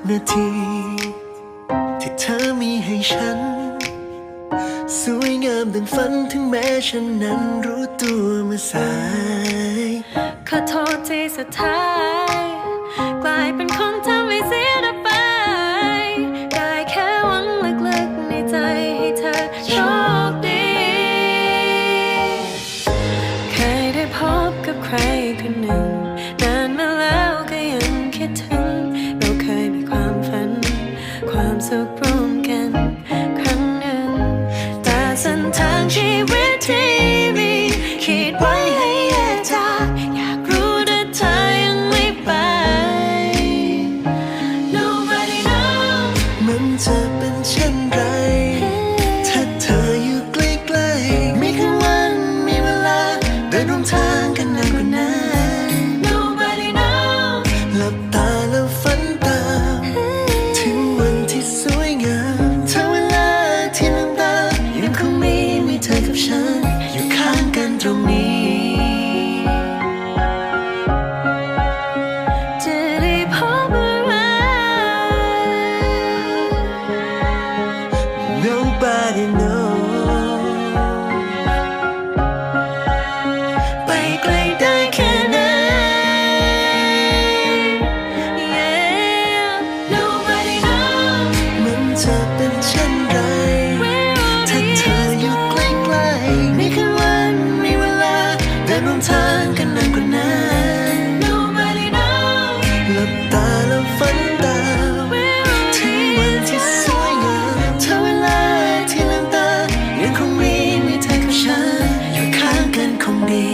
นาทีที่เธอมีให้ฉันสวยงามดังฝันถึงแม้ฉันนั้นรู้ตัวมาสายขอโทษที่สุดท้ายกลายเป็นคนทำให้เสียดายไปได้แค่หวังลึกๆในใจให้เธอโชคดีเคยได้พบกับใครคนหนึ่งนานมาแล้วก็ยังคิดถึงเราเคยมีความฝันความสุขร่วมกันครั้งหนึ่งแต่เส้นทางชีวิตที่มีคิดไว้ให้แยกจากอยากรู้แต่เธอยังไม่ไป Nobody knows มันจะเป็นเช่นไรถ้าเธออยู่ใกล้ๆมีคืนวันมีเวลาเดินร่วมทางกันนานกว่านั้น Nobody knows หลับตาแล้วฝันตามถึงวันที่สวยงามเธอเวลาที่ลืมตายังคงมีเธอกับฉันอยู่ข้างกันตรงนี้จะได้พบอะไร Nobody knows ไปไกลได้แค่ไหน Yeah Nobody knows มันจะเป็นเช่นไรถ้าเธออยู่ใกล้ๆมีคืนวันมีเวลาเดินร่วมทางกันนานกว่านั้น Nobody knows หลับตาแล้วฝันตามถึงวันที่สวยงามเธอเวลาที่ลืมตายังคงมีเธอกับฉันอยู่ข้างกันคงดี